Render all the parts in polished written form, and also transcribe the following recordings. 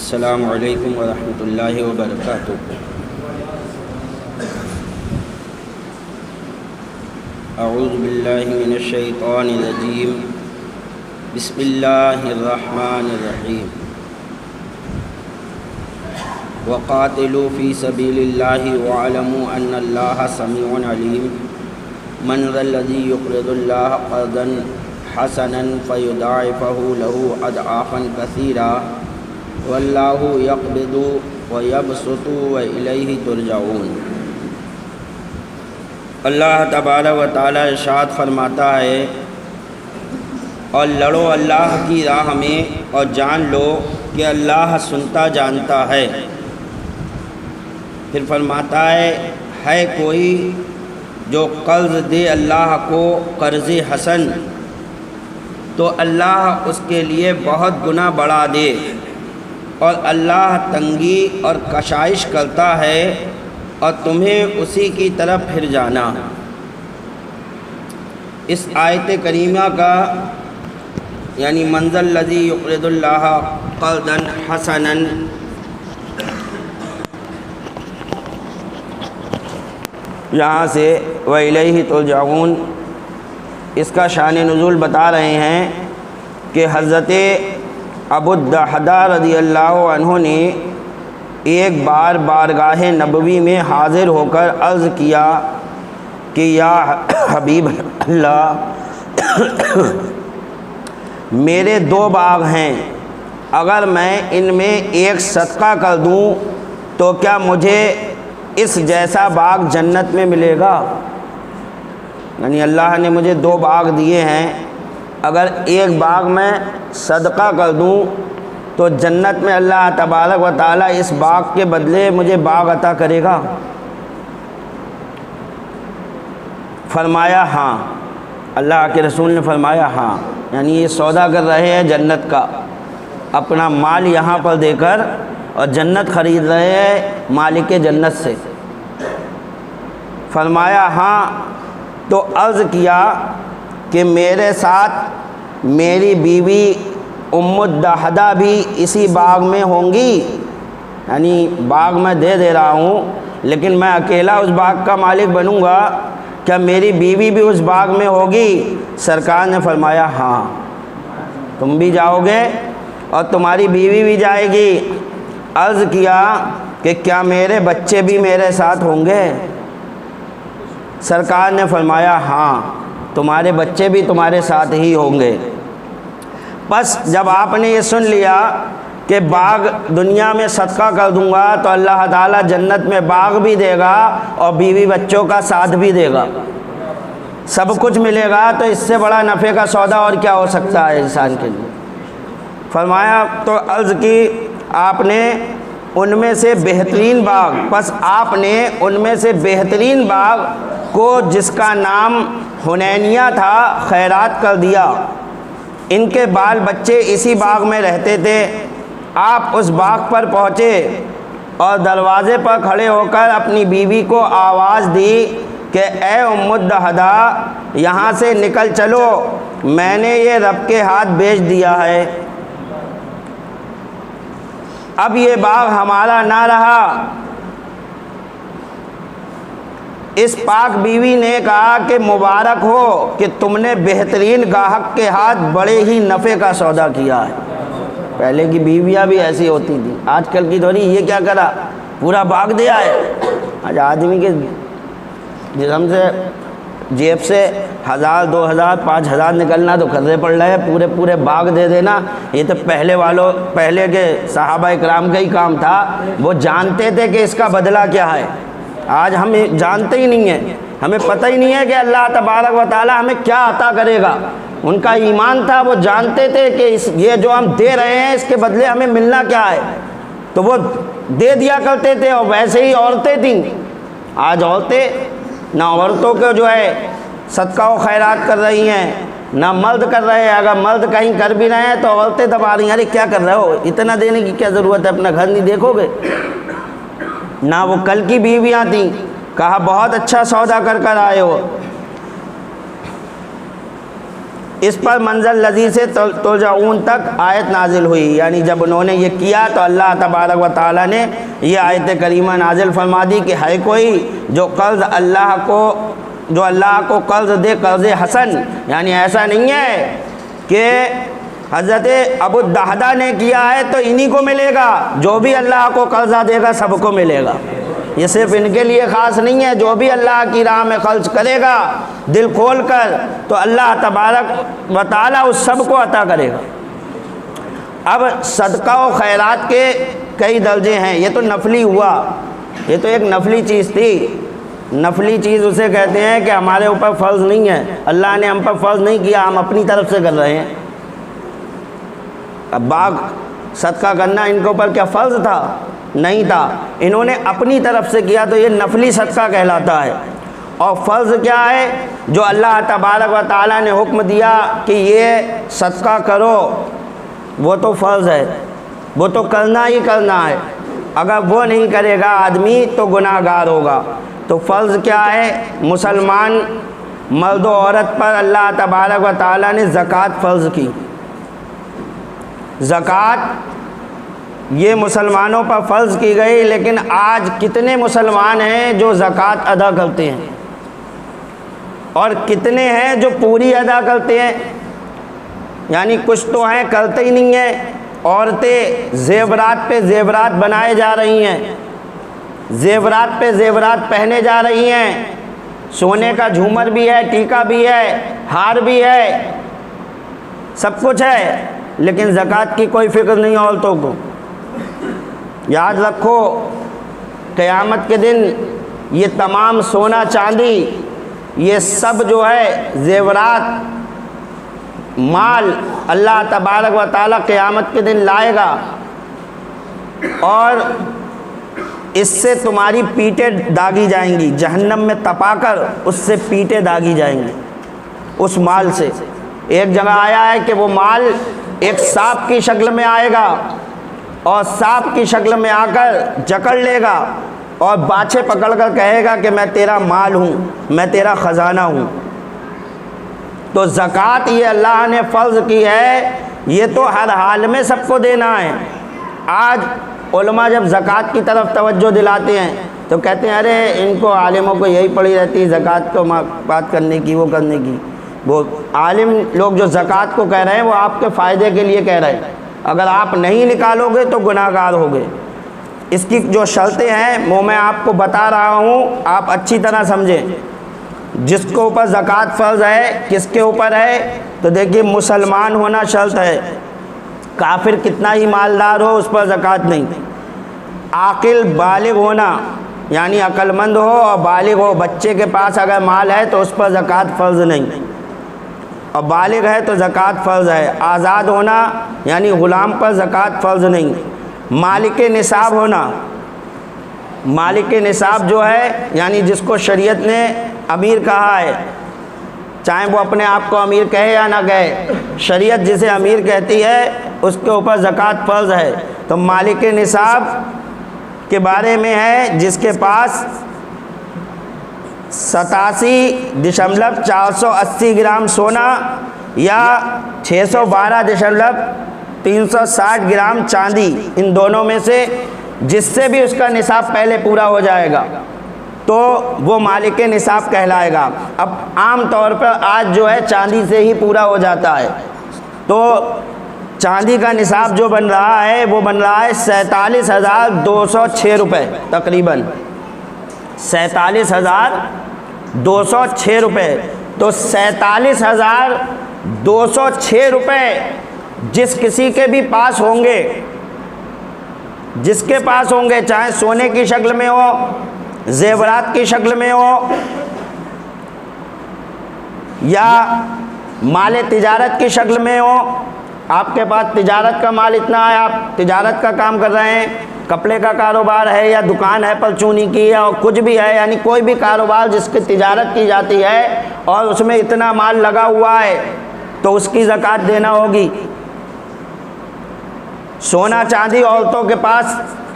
السلام علیکم ورحمۃ اللہ وبرکاتہ۔ اعوذ باللہ من الشیطان الرجیم، بسم اللہ الرحمن الرحیم۔ وقاتلوا فی سبیل اللہ واعلموا ان اللہ سمیع علیم۔ من ذا الذی یقرض اللہ قرضا حسنا فیضاعفہ لہ اضعافا کثیرا واللہ یقبض ویبسط والیہ ترجعون۔ اللہ تبارک و تعالیٰ ارشاد فرماتا ہے، اور لڑو اللہ کی راہ میں اور جان لو کہ اللہ سنتا جانتا ہے۔ پھر فرماتا ہے کوئی جو قرض دے اللہ کو قرض حسن تو اللہ اس کے لیے بہت گنا بڑھا دے، اور اللہ تنگی اور کشائش کرتا ہے اور تمہیں اسی کی طرف پھر جانا۔ اس آیت کریمہ کا یعنی من ذا الذی یقرض اللہ قرضا حسنا، یہاں سے وَإِلَيْهِ تُرْجَعُونَ، اس کا شان نزول بتا رہے ہیں کہ حضرت ابو الدحداء رضی اللہ عنہ نے ایک بار بارگاہ نبوی میں حاضر ہو کر عرض کیا کہ یا حبیب اللہ، میرے 2 باغ ہیں، اگر میں ان میں ایک صدقہ کر دوں تو کیا مجھے اس جیسا باغ جنت میں ملے گا؟ یعنی اللہ نے مجھے 2 باغ دیے ہیں، اگر ایک باغ میں صدقہ کر دوں تو جنت میں اللہ تبارک و تعالیٰ اس باغ کے بدلے مجھے باغ عطا کرے گا؟ فرمایا ہاں۔ اللہ کے رسول نے فرمایا ہاں، یعنی یہ سودا کر رہے ہیں جنت کا، اپنا مال یہاں پر دے کر اور جنت خرید رہے ہیں مالک جنت سے۔ فرمایا ہاں، تو عرض کیا کہ میرے ساتھ میری بیوی ام الدحداء بھی اسی باغ میں ہوں گی؟ یعنی باغ میں دے رہا ہوں لیکن میں اکیلا اس باغ کا مالک بنوں گا، کیا میری بیوی بھی اس باغ میں ہوگی؟ سرکار نے فرمایا ہاں، تم بھی جاؤ گے اور تمہاری بیوی بھی جائے گی۔ عرض کیا کہ کیا میرے بچے بھی میرے ساتھ ہوں گے؟ سرکار نے فرمایا ہاں، تمہارے بچے بھی تمہارے ساتھ ہی ہوں گے۔ بس جب آپ نے یہ سن لیا کہ باغ دنیا میں صدقہ کر دوں گا تو اللہ تعالیٰ جنت میں باغ بھی دے گا اور بیوی بچوں کا ساتھ بھی دے گا، سب کچھ ملے گا، تو اس سے بڑا نفع کا سودا اور کیا ہو سکتا ہے انسان کے لیے؟ فرمایا تو عرض کی آپ نے ان میں سے بہترین باغ، بس آپ نے ان میں سے بہترین باغ کو جس کا نام حنینیہ تھا خیرات کر دیا۔ ان کے بال بچے اسی باغ میں رہتے تھے۔ آپ اس باغ پر پہنچے اور دروازے پر کھڑے ہو کر اپنی بیوی کو آواز دی کہ اے ام الدحداء، یہاں سے نکل چلو، میں نے یہ رب کے ہاتھ بیچ دیا ہے، اب یہ باغ ہمارا نہ رہا۔ اس پاک بیوی نے کہا کہ مبارک ہو کہ تم نے بہترین گاہک کے ہاتھ بڑے ہی نفع کا سودا کیا ہے۔ پہلے کی بیویاں بھی ایسی ہوتی تھیں، آج کل کی تھوڑی، یہ کیا کرا پورا باغ دیا ہے۔ آج آدمی کے جسم سے جیب سے 1000 2000 5000 نکلنا تو قرضے پڑ رہے ہیں، پورے باغ دے دینا۔ یہ تو پہلے کے صحابہ اکرام کا ہی کام تھا، وہ جانتے تھے کہ اس کا بدلہ کیا ہے۔ آج ہم جانتے ہی نہیں ہیں، ہمیں پتہ ہی نہیں ہے کہ اللہ تبارک و تعالیٰ ہمیں کیا عطا کرے گا۔ ان کا ایمان تھا، وہ جانتے تھے کہ یہ جو ہم دے رہے ہیں اس کے بدلے ہمیں ملنا کیا ہے، تو وہ دے دیا کرتے تھے۔ اور ویسے ہی عورتیں تھیں، آج عورتیں نہ عورتوں کو جو ہے صدقہ و خیرات کر رہی ہیں نہ مرد کر رہے ہیں۔ اگر مرد کہیں کر بھی رہے ہیں تو عورتیں دبا رہی ہیں، ارے کیا کر رہے ہو، اتنا دینے کی کیا ضرورت ہے، اپنا گھر نہیں دیکھو گے؟ نہ وہ کل کی بیویاں تھیں، کہا بہت اچھا سودا کر آئے ہو۔ اس پر منزل لذی سے ترجعون تک آیت نازل ہوئی، یعنی جب انہوں نے یہ کیا تو اللہ تبارک و تعالیٰ نے یہ آیت کریمہ نازل فرما دی کہ ہے کوئی جو اللہ کو قرض دے، قرض حسن، یعنی ایسا نہیں ہے کہ حضرت ابو الدحدہ نے کیا ہے تو انہی کو ملے گا، جو بھی اللہ کو قرضہ دے گا سب کو ملے گا، یہ صرف ان کے لیے خاص نہیں ہے، جو بھی اللہ کی راہ میں خرچ کرے گا دل کھول کر تو اللہ تبارک و تعالیٰ اس سب کو عطا کرے گا۔ اب صدقہ و خیرات کے کئی درجے ہیں، یہ تو نفلی ہوا، یہ تو ایک نفلی چیز تھی، نفلی چیز اسے کہتے ہیں کہ ہمارے اوپر فرض نہیں ہے، اللہ نے ہم پر فرض نہیں کیا، ہم اپنی طرف سے کر رہے ہیں۔ اب باغ صدقہ کرنا ان کے اوپر کیا فرض تھا؟ نہیں تھا، انہوں نے اپنی طرف سے کیا تو یہ نفلی صدقہ کہلاتا ہے۔ اور فرض کیا ہے؟ جو اللہ تبارک و تعالیٰ نے حکم دیا کہ یہ صدقہ کرو، وہ تو فرض ہے، وہ تو کرنا ہی کرنا ہے، اگر وہ نہیں کرے گا آدمی تو گناہ گار ہوگا۔ تو فرض کیا ہے؟ مسلمان مرد و عورت پر اللہ تبارک و تعالیٰ نے زکوٰۃ فرض کی۔ زکوٰۃ یہ مسلمانوں پر فرض کی گئی، لیکن آج کتنے مسلمان ہیں جو زکوٰۃ ادا کرتے ہیں اور کتنے ہیں جو پوری ادا کرتے ہیں؟ یعنی کچھ تو ہیں کرتے ہی نہیں ہیں۔ عورتیں زیورات پہ زیورات بنائے جا رہی ہیں، زیورات پہ زیورات پہنے جا رہی ہیں، سونے کا جھومر بھی ہے، ٹیکا بھی ہے، ہار بھی ہے، سب کچھ ہے، لیکن زکوٰۃ کی کوئی فکر نہیں عورتوں کو۔ یاد رکھو قیامت کے دن یہ تمام سونا چاندی، یہ سب جو ہے زیورات، مال اللہ تبارک و تعالیٰ قیامت کے دن لائے گا، اور اس سے تمہاری پیٹیں داغی جائیں گی، جہنم میں تپا کر اس سے پیٹیں داغی جائیں گی اس مال سے۔ ایک جگہ آیا ہے کہ وہ مال ایک سانپ کی شکل میں آئے گا، اور سانپ کی شکل میں آ کر جکڑ لے گا اور باچھے پکڑ کر کہے گا کہ میں تیرا مال ہوں، میں تیرا خزانہ ہوں۔ تو زکوٰۃ یہ اللہ نے فرض کی ہے، یہ تو ہر حال میں سب کو دینا ہے۔ آج علماء جب زکوٰۃ کی طرف توجہ دلاتے ہیں تو کہتے ہیں ارے ان کو عالموں کو یہی پڑی رہتی ہے زکوٰۃ کو بات کرنے کی، وہ کرنے کی۔ وہ عالم لوگ جو زکوٰۃ کو کہہ رہے ہیں وہ آپ کے فائدے کے لیے کہہ رہے ہیں، اگر آپ نہیں نکالو گے تو گناہ گار ہوگے۔ اس کی جو شرطیں ہیں وہ میں آپ کو بتا رہا ہوں، آپ اچھی طرح سمجھیں۔ جس کے اوپر زکوٰۃ فرض ہے، کس کے اوپر ہے؟ تو دیکھیے مسلمان ہونا شرط ہے، کافر کتنا ہی مالدار ہو اس پر زکوٰۃ نہیں۔ عاقل بالغ ہونا، یعنی عقل مند ہو اور بالغ ہو، بچے کے پاس اگر مال ہے تو اس پر زکوٰۃ فرض نہیں، اور بالغ ہے تو زکوٰۃ فرض ہے۔ آزاد ہونا، یعنی غلام پر زکوٰۃ فرض نہیں۔ مالک نصاب ہونا، مالک نصاب جو ہے یعنی جس کو شریعت نے امیر کہا ہے، چاہے وہ اپنے آپ کو امیر کہے یا نہ کہے، شریعت جسے امیر کہتی ہے اس کے اوپر زکوٰۃ فرض ہے۔ تو مالک نصاب کے بارے میں ہے جس کے پاس 87.480 گرام سونا یا 612.360 گرام چاندی، ان دونوں میں سے جس سے بھی اس کا نصاب پہلے پورا ہو جائے گا تو وہ مالک نصاب کہلائے گا۔ اب عام طور پر آج جو ہے چاندی سے ہی پورا ہو جاتا ہے، تو چاندی کا نصاب جو بن رہا ہے وہ بن رہا ہے 47,206 روپے، تقریباً 47,206 روپے۔ تو 47,206 روپے جس کسی کے بھی پاس ہوں گے، جس کے پاس ہوں گے، چاہے سونے کی شکل میں ہو، زیورات کی شکل میں ہو، یا مال تجارت کی شکل میں ہو، آپ کے پاس تجارت کا مال اتنا ہے، آپ تجارت کا کام کر رہے ہیں، کپڑے کا کاروبار ہے یا دکان ہے پرچونی کی ہے اور کچھ بھی ہے، یعنی کوئی بھی کاروبار جس کی تجارت کی جاتی ہے اور اس میں اتنا مال لگا ہوا ہے تو اس کی زکوٰۃ دینا ہوگی۔ سونا چاندی عورتوں کے پاس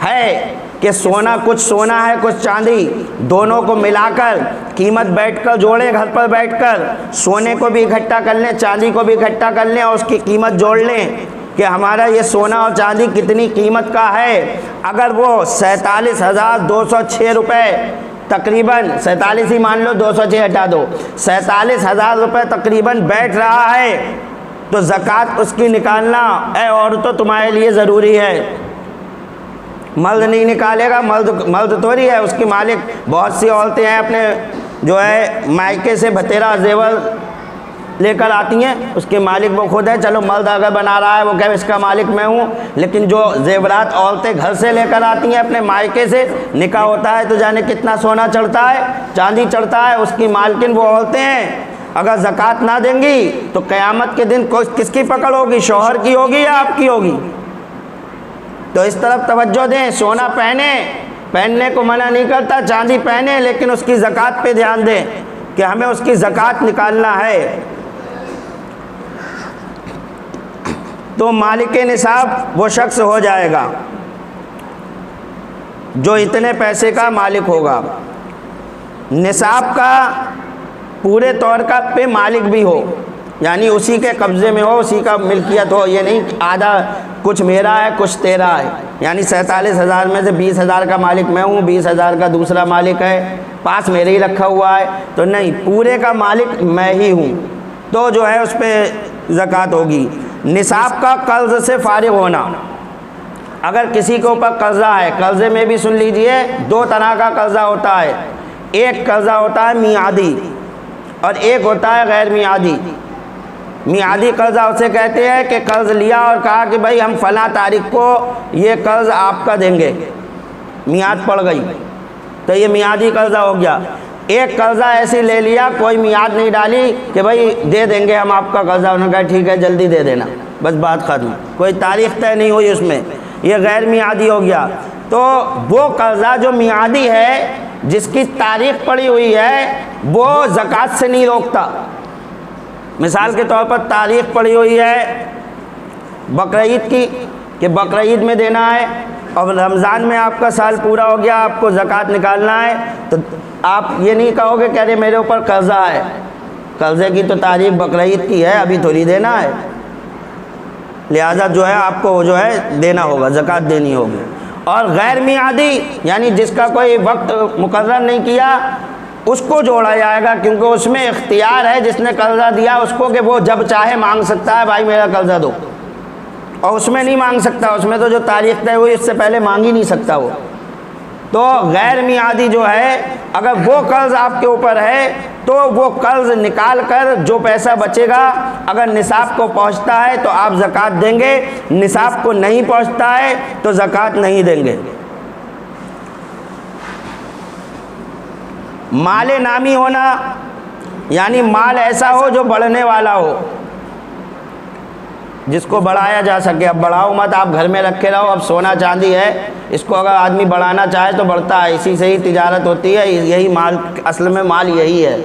ہے کہ سونا کچھ سونا ہے کچھ چاندی، دونوں کو ملا کر قیمت بیٹھ کر جوڑیں، گھر پر بیٹھ کر سونے کو بھی اکٹھا کر لیں، چاندی کو بھی اکٹھا کر لیں اور اس کی قیمت جوڑ لیں کہ ہمارا یہ سونا اور چاندی کتنی قیمت کا ہے۔ اگر وہ 47,206 روپے تقریباً، 47 ہی مان لو، 206 ہٹا دو، 47,000 روپے تقریباً بیٹھ رہا ہے تو زکوٰۃ اس کی نکالنا اے عورتوں تمہارے لیے ضروری ہے۔ مرد نہیں نکالے گا، مرد تھوڑی ہے اس کی مالک۔ بہت سی عورتیں ہیں اپنے جو ہے مائکے سے بھتیرا زیور لے کر آتی ہیں، اس کے مالک وہ خود ہے، چلو مرد اگر بنا رہا ہے وہ کہ اس کا مالک میں ہوں، لیکن جو زیورات عورتیں گھر سے لے کر آتی ہیں اپنے مائکے سے، نکاح ہوتا ہے تو جانے کتنا سونا چڑھتا ہے، چاندی چڑھتا ہے، اس کی مالکن وہ عورتیں ہیں۔ اگر زکوٰۃ نہ دیں گی تو قیامت کے دن کس کی پکڑ ہوگی؟ شوہر کی ہوگی یا آپ کی ہوگی؟ تو اس طرف توجہ دیں۔ سونا پہننے کو منع نہیں کرتا، چاندی پہنے، لیکن اس کی زکوٰۃ پہ دھیان دیں کہ ہمیں اس کی زکوٰۃ نکالنا ہے۔ تو مالک نصاب وہ شخص ہو جائے گا جو اتنے پیسے کا مالک ہوگا، نصاب کا پورے طور کا پہ مالک بھی ہو، یعنی اسی کے قبضے میں ہو، اسی کا ملکیت ہو، یہ نہیں آدھا کچھ میرا ہے کچھ تیرا ہے، یعنی 47,000 میں سے 20,000 کا مالک میں ہوں، 20,000 کا دوسرا مالک ہے، پاس میرے ہی رکھا ہوا ہے، تو نہیں، پورے کا مالک میں ہی ہوں، تو جو ہے اس پہ زکوٰۃ ہوگی۔ نصاب کا قرض سے فارغ ہونا، اگر کسی کے اوپر قرضہ ہے، قرضے میں بھی سن لیجئے دو طرح کا قرضہ ہوتا ہے، ایک قرضہ ہوتا ہے میعادی اور ایک ہوتا ہے غیر میعادی۔ میعادی قرضہ اسے کہتے ہیں کہ قرض لیا اور کہا کہ بھائی ہم فلاں تاریخ کو یہ قرض آپ کا دیں گے، میعاد پڑ گئی تو یہ میعادی قرضہ ہو گیا۔ ایک قرضہ ایسے لے لیا، کوئی میعاد نہیں ڈالی کہ بھائی دے دیں گے ہم آپ کا قرضہ، انہوں نے کہا ٹھیک ہے جلدی دے دینا، بس بات ختم، کوئی تاریخ طے نہیں ہوئی اس میں، یہ غیر میعادی ہو گیا۔ تو وہ قرضہ جو میعادی ہے جس کی تاریخ پڑی ہوئی ہے وہ زکوٰۃ سے نہیں روکتا۔ مثال کے طور پر تاریخ پڑی ہوئی ہے بقرعید کی کہ بقرعید میں دینا ہے اور رمضان میں آپ کا سال پورا ہو گیا، آپ کو زکوٰۃ نکالنا ہے، تو آپ یہ نہیں کہو گے کہ ارے میرے اوپر قرضہ ہے، قرضے کی تو تاریخ بقرعید کی ہے، ابھی تھوڑی دینا ہے، لہذا جو ہے آپ کو جو ہے دینا ہوگا، زکوٰۃ دینی ہوگی۔ اور غیر میعادی یعنی جس کا کوئی وقت مقرر نہیں کیا، اس کو جوڑا جائے گا، کیونکہ اس میں اختیار ہے جس نے قرضہ دیا اس کو کہ وہ جب چاہے مانگ سکتا ہے بھائی میرا قرضہ دو، اور اس میں نہیں مانگ سکتا، اس میں تو جو تاریخ طے ہوئی اس سے پہلے مانگ ہی نہیں سکتا وہ۔ تو غیر میعادی جو ہے اگر وہ قرض آپ کے اوپر ہے تو وہ قرض نکال کر جو پیسہ بچے گا اگر نصاب کو پہنچتا ہے تو آپ زکوٰۃ دیں گے، نصاب کو نہیں پہنچتا ہے تو زکوٰۃ نہیں دیں گے۔ مال نامی ہونا یعنی مال ایسا ہو جو بڑھنے والا ہو، جس کو بڑھایا جا سکے۔ اب بڑھاؤ مت، آپ گھر میں رکھے رہو، اب سونا چاندی ہے، اس کو اگر آدمی بڑھانا چاہے تو بڑھتا ہے، اسی سے ہی تجارت ہوتی ہے، یہی مال اصل میں مال یہی ہے۔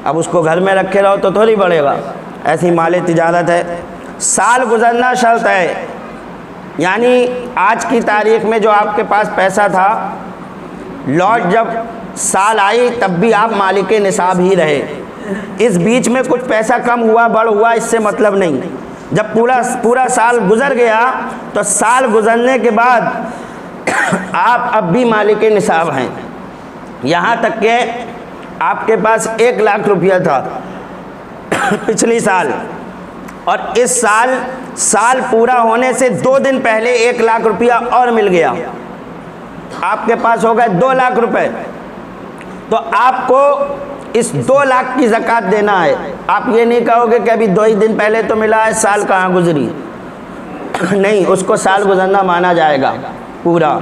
اب اس کو گھر میں رکھے رہو تو تھوڑی بڑھے گا، ایسی مال تجارت ہے۔ سال گزرنا شرط ہے، یعنی آج کی تاریخ میں جو آپ کے پاس پیسہ تھا، لوٹ جب سال آئی تب بھی آپ مالک نصاب ہی رہے، اس بیچ میں کچھ پیسہ کم ہوا بڑھ ہوا اس سے مطلب نہیں۔ جب پورا سال گزر گیا تو سال گزرنے کے بعد آپ اب بھی مالک نصاب ہیں، یہاں تک کہ آپ کے پاس 1,00,000 روپیہ تھا پچھلی سال، اور اس سال پورا ہونے سے 2 دن پہلے 1,00,000 روپیہ اور مل گیا، آپ کے پاس ہو گئے 2,00,000 روپے، تو آپ کو اس 2,00,000 کی زکوٰۃ دینا ہے۔ آپ یہ نہیں کہو گے کہ ابھی 2 ہی دن پہلے تو ملا ہے، سال کہاں گزری، نہیں، اس کو سال گزرنا مانا جائے گا پورا،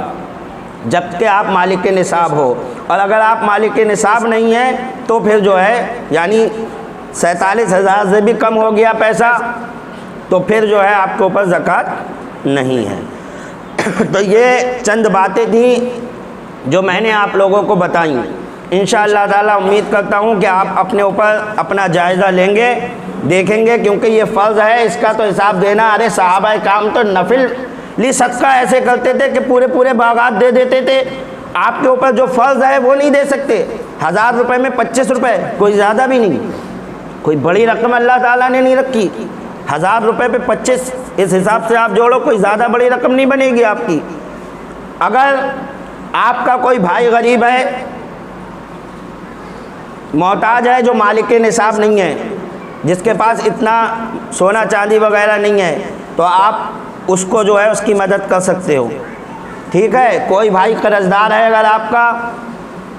جب کہ آپ مالک نصاب ہو۔ اور اگر آپ مالک نصاب نہیں ہیں تو پھر جو ہے یعنی 47,000 سے بھی کم ہو گیا پیسہ تو پھر جو ہے آپ کے اوپر زکوٰۃ نہیں ہے۔ تو یہ چند باتیں تھیں جو میں نے آپ لوگوں کو بتائیں۔ انشاءاللہ تعالیٰ امید کرتا ہوں کہ آپ اپنے اوپر اپنا جائزہ لیں گے، دیکھیں گے، کیونکہ یہ فرض ہے، اس کا تو حساب دینا۔ ارے صحابہ کرام تو نفل لی صدقہ ایسے کرتے تھے کہ پورے پورے باغات دے دیتے تھے. آپ کے اوپر جو فرض ہے وہ نہیں دے سکتے. 1000 روپے میں 25 روپے، کوئی زیادہ بھی نہیں، کوئی بڑی رقم اللہ تعالیٰ نے نہیں رکھی. 1000 روپے پہ 25، اس حساب سے آپ جوڑو، کوئی زیادہ بڑی رقم نہیں بنے گی آپ کی. اگر آپ کا کوئی بھائی غریب ہے، محتاج ہے، جو مالک نصاب نہیں ہے، جس کے پاس اتنا سونا چاندی وغیرہ نہیں ہے، تو آپ اس کو جو ہے اس کی مدد کر سکتے ہو. ٹھیک ہے. کوئی بھائی قرض دار ہے اگر آپ کا،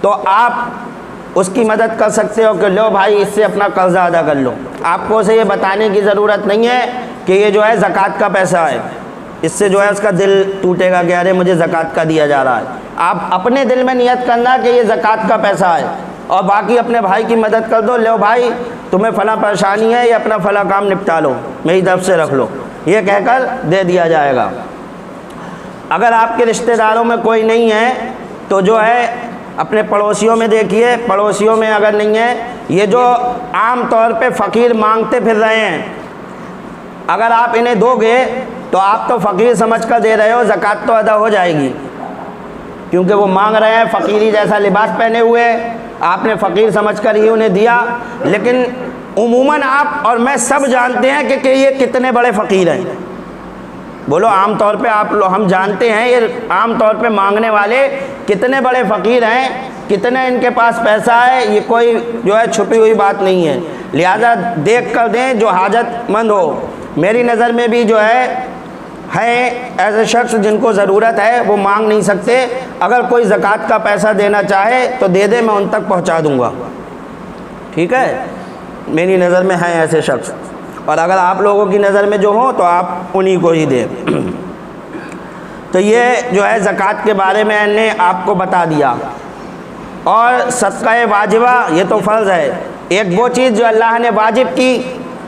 تو آپ اس کی مدد کر سکتے ہو کہ لو بھائی اس سے اپنا قرضہ ادا کر لو. آپ کو اسے یہ بتانے کی ضرورت نہیں ہے کہ یہ جو ہے زکوٰۃ کا پیسہ ہے. اس سے جو ہے اس کا دل ٹوٹے گا کہ ارے مجھے زکوٰۃ کا دیا جا رہا ہے. آپ اپنے دل میں نیت کرنا کہ یہ زکوٰۃ کا پیسہ ہے، اور باقی اپنے بھائی کی مدد کر دو. لو بھائی تمہیں فلاں پریشانی ہے، یہ اپنا فلاں کام نپٹا لو، میری طرف سے رکھ لو، یہ کہہ کر دے دیا جائے گا. اگر آپ کے رشتہ داروں میں کوئی نہیں ہے تو جو ہے اپنے پڑوسیوں میں دیکھیے. پڑوسیوں میں اگر نہیں ہے، یہ جو عام طور پہ فقیر مانگتے پھر رہے ہیں، اگر آپ انہیں دو گے تو آپ تو فقیر سمجھ کر دے رہے ہو، زکوٰۃ تو ادا ہو جائے گی، کیونکہ وہ مانگ رہے ہیں، فقیری جیسا لباس پہنے ہوئے، آپ نے فقیر سمجھ کر ہی انہیں دیا. لیکن عموماً آپ اور میں سب جانتے ہیں کہ یہ کتنے بڑے فقیر ہیں. بولو عام طور پہ ہم جانتے ہیں یہ عام طور پہ مانگنے والے کتنے بڑے فقیر ہیں، کتنے ان کے پاس پیسہ ہے. یہ کوئی جو ہے چھپی ہوئی بات نہیں ہے. لہذا دیکھ کر دیں جو حاجت مند ہو. میری نظر میں بھی جو ہے ایسے شخص جن کو ضرورت ہے، وہ مانگ نہیں سکتے. اگر کوئی زکوٰۃ کا پیسہ دینا چاہے تو دے دے، میں ان تک پہنچا دوں گا. ٹھیک ہے. میری نظر میں ہیں ایسے شخص، اور اگر آپ لوگوں کی نظر میں جو ہوں تو آپ انہی کو ہی دیں. تو یہ جو ہے زکوٰۃ کے بارے میں نے آپ کو بتا دیا. اور صدقہ واجبہ یہ تو فرض ہے. ایک وہ چیز جو اللہ نے واجب کی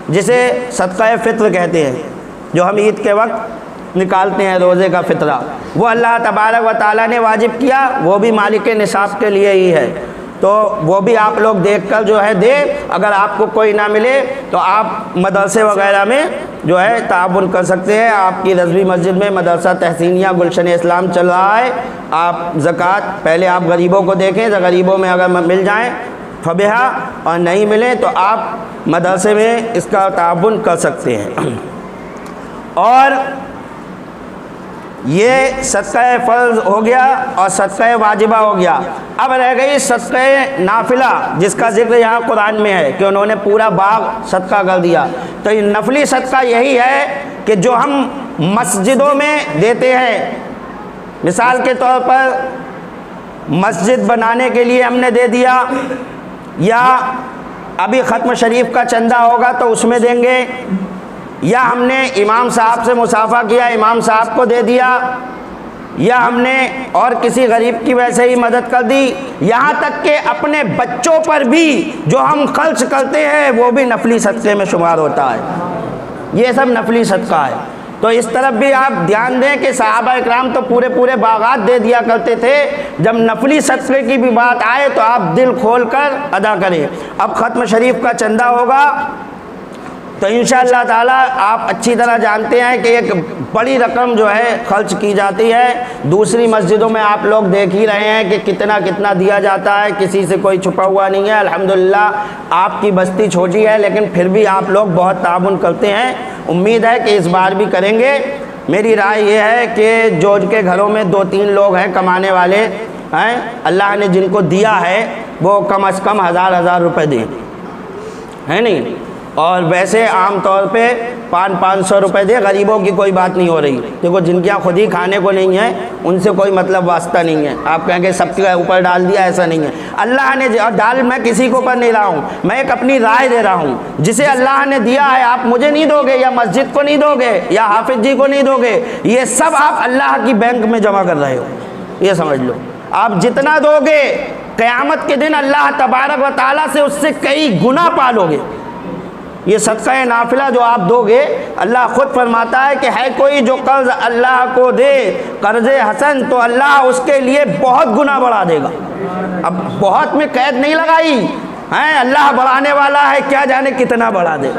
جسے صدقہ فطر کہتے ہیں، جو ہم عید کے وقت نکالتے ہیں روزے کا فطرہ، وہ اللہ تبارک و تعالیٰ نے واجب کیا. وہ بھی مالک نصاب کے لیے ہی ہے، تو وہ بھی آپ لوگ دیکھ کر جو ہے دے. اگر آپ کو کوئی نہ ملے تو آپ مدرسے وغیرہ میں جو ہے تعاون کر سکتے ہیں. آپ کی رضوی مسجد میں مدرسہ تحسینیہ گلشن اسلام چل رہا ہے. آپ زکوٰۃ پہلے آپ غریبوں کو دیکھیں، غریبوں میں اگر مل جائیں فبہا، اور نہیں ملے تو آپ مدرسے میں اس کا تعاون کر سکتے ہیں. اور یہ صدقہ فرض ہو گیا اور صدقہ واجبہ ہو گیا. اب رہ گئی صدقہ نافلہ، جس کا ذکر یہاں قرآن میں ہے کہ انہوں نے پورا باغ صدقہ کر دیا. تو یہ نفلی صدقہ یہی ہے کہ جو ہم مسجدوں میں دیتے ہیں. مثال کے طور پر مسجد بنانے کے لیے ہم نے دے دیا، یا ابھی ختم شریف کا چندہ ہوگا تو اس میں دیں گے، یا ہم نے امام صاحب سے مصافحہ کیا، امام صاحب کو دے دیا، یا ہم نے اور کسی غریب کی ویسے ہی مدد کر دی. یہاں تک کہ اپنے بچوں پر بھی جو ہم خرچ کرتے ہیں وہ بھی نفلی صدقے میں شمار ہوتا ہے. یہ سب نفلی صدقہ ہے. تو اس طرف بھی آپ دھیان دیں کہ صحابہ اکرام تو پورے پورے باغات دے دیا کرتے تھے. جب نفلی صدقے کی بھی بات آئے تو آپ دل کھول کر ادا کریں. اب ختم شریف کا چندہ ہوگا تو انشاءاللہ تعالیٰ آپ اچھی طرح جانتے ہیں کہ ایک بڑی رقم جو ہے خرچ کی جاتی ہے. دوسری مسجدوں میں آپ لوگ دیکھ ہی رہے ہیں کہ کتنا کتنا دیا جاتا ہے، کسی سے کوئی چھپا ہوا نہیں ہے. الحمدللہ آپ کی بستی چھوٹی ہے لیکن پھر بھی آپ لوگ بہت تعاون کرتے ہیں. امید ہے کہ اس بار بھی کریں گے. میری رائے یہ ہے کہ جو کے گھروں میں 2-3 لوگ ہیں کمانے والے ہیں، اللہ نے جن کو دیا ہے وہ کم از کم 1000 روپے دیں، ہے نہیں. اور ویسے عام طور پہ 500 روپے دے. غریبوں کی کوئی بات نہیں ہو رہی. دیکھو جن کے یہاں خود ہی کھانے کو نہیں ہے ان سے کوئی مطلب واسطہ نہیں ہے. آپ کہیں گے سب کے اوپر ڈال دیا، ایسا نہیں ہے. اللہ نے ڈال، میں کسی کے اوپر نہیں رہا ہوں، میں ایک اپنی رائے دے رہا ہوں. جسے اللہ نے دیا ہے آپ مجھے نہیں دو گے، یا مسجد کو نہیں دو گے، یا حافظ جی کو نہیں دو گے. یہ سب آپ اللہ کی بینک میں جمع کر رہے ہو، یہ سمجھ لو. آپ جتنا دو گے قیامت کے دن اللہ تبارک و تعالیٰ سے اس سے کئی گنا پالو گے. یہ صدقہ نافلہ جو آپ دو گے، اللہ خود فرماتا ہے کہ ہے کوئی جو قرض اللہ کو دے قرض حسن تو اللہ اس کے لیے بہت گنا بڑھا دے گا. اب بہت میں قید نہیں لگائی، ہیں اللہ بڑھانے والا ہے، کیا جانے کتنا بڑھا دے،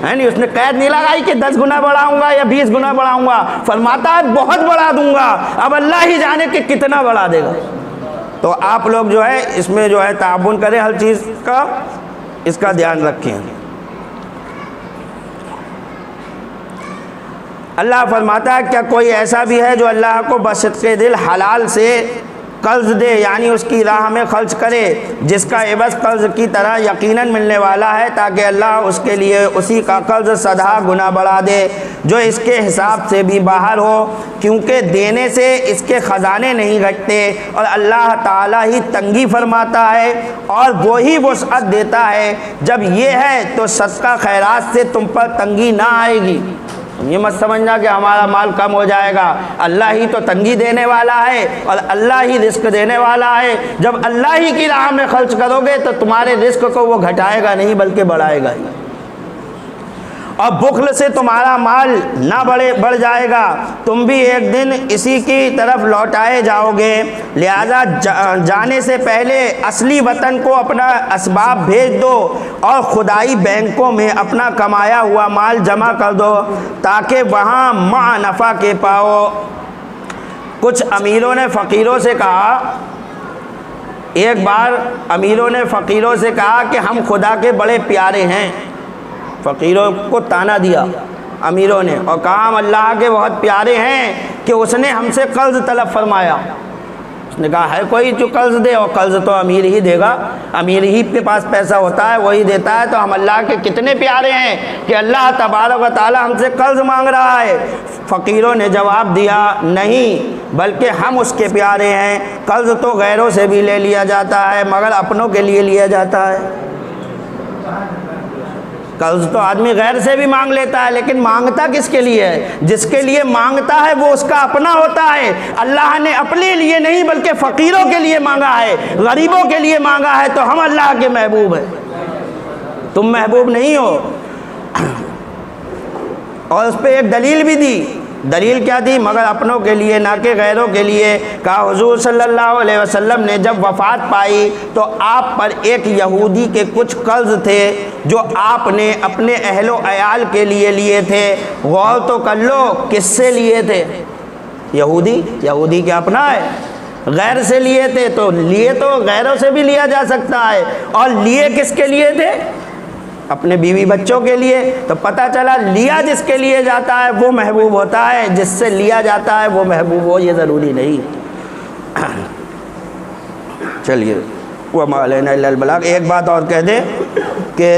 ہے نہیں، اس نے قید نہیں لگائی کہ 10 گنا بڑھاؤں گا یا 20 گنا بڑھاؤں گا، فرماتا ہے بہت بڑھا دوں گا، اب اللہ ہی جانے کہ کتنا بڑھا دے گا۔ تو آپ لوگ جو ہے اس میں جو ہے تعاون کریں، ہر چیز کا اس کا دھیان رکھیں۔ اللہ فرماتا ہے کیا کوئی ایسا بھی ہے جو اللہ کو بصدق دل حلال سے قرض دے، یعنی اس کی راہ میں خرچ کرے، جس کا عوض قرض کی طرح یقیناً ملنے والا ہے، تاکہ اللہ اس کے لیے اسی کا قرض 100 گنا بڑھا دے جو اس کے حساب سے بھی باہر ہو، کیونکہ دینے سے اس کے خزانے نہیں گھٹتے، اور اللہ تعالیٰ ہی تنگی فرماتا ہے اور وہی وسعت دیتا ہے۔ جب یہ ہے تو صدقہ خیرات سے تم پر تنگی نہ آئے گی۔ یہ مت سمجھنا کہ ہمارا مال کم ہو جائے گا، اللہ ہی تو تنگی دینے والا ہے اور اللہ ہی رزق دینے والا ہے۔ جب اللہ ہی کی راہ میں خرچ کرو گے تو تمہارے رزق کو وہ گھٹائے گا نہیں بلکہ بڑھائے گا ہی، اور بخل سے تمہارا مال نہ بڑھ جائے گا، تم بھی ایک دن اسی کی طرف لوٹائے جاؤ گے۔ لہذا جانے سے پہلے اصلی وطن کو اپنا اسباب بھیج دو اور خدائی بینکوں میں اپنا کمایا ہوا مال جمع کر دو تاکہ وہاں مع نفع کے پاؤ۔ کچھ امیروں نے فقیروں سے کہا، ایک بار امیروں نے فقیروں سے کہا کہ ہم خدا کے بڑے پیارے ہیں۔ فقیروں کو تانا دیا امیروں نے اور کہا ہم اللہ کے بہت پیارے ہیں کہ اس نے ہم سے قرض طلب فرمایا۔ اس نے کہا ہے کوئی جو قرض دے، اور قرض تو امیر ہی دے گا، امیر ہی کے پاس پیسہ ہوتا ہے وہی دیتا ہے، تو ہم اللہ کے کتنے پیارے ہیں کہ اللہ تبارک و تعالی ہم سے قرض مانگ رہا ہے۔ فقیروں نے جواب دیا نہیں، بلکہ ہم اس کے پیارے ہیں، قرض تو غیروں سے بھی لے لیا جاتا ہے مگر اپنوں کے لیے لیا جاتا ہے۔ قرض تو آدمی غیر سے بھی مانگ لیتا ہے، لیکن مانگتا کس کے لیے ہے؟ جس کے لیے مانگتا ہے وہ اس کا اپنا ہوتا ہے۔ اللہ نے اپنے لیے نہیں بلکہ فقیروں کے لیے مانگا ہے، غریبوں کے لیے مانگا ہے، تو ہم اللہ کے محبوب ہیں، تم محبوب نہیں ہو۔ اور اس پہ ایک دلیل بھی دی، دلیل کیا دی؟ مگر اپنوں کے لیے نہ کہ غیروں کے لیے۔ کہا حضور صلی اللہ علیہ وسلم نے جب وفات پائی تو آپ پر ایک یہودی کے کچھ قرض تھے جو آپ نے اپنے اہل و عیال کے لیے لیے تھے۔ غور تو کر لو کس سے لیے تھے؟ یہودی کیا اپنا ہے؟ غیر سے لیے تھے، تو لیے تو غیروں سے بھی لیا جا سکتا ہے، اور لیے کس کے لیے تھے؟ اپنے بیوی بچوں کے لیے۔ تو پتہ چلا لیا جس کے لیے جاتا ہے وہ محبوب ہوتا ہے، جس سے لیا جاتا ہے وہ محبوب ہو یہ ضروری نہیں۔ چلیے وما علینا الا البلاغ۔ ایک بات اور کہہ دیں کہ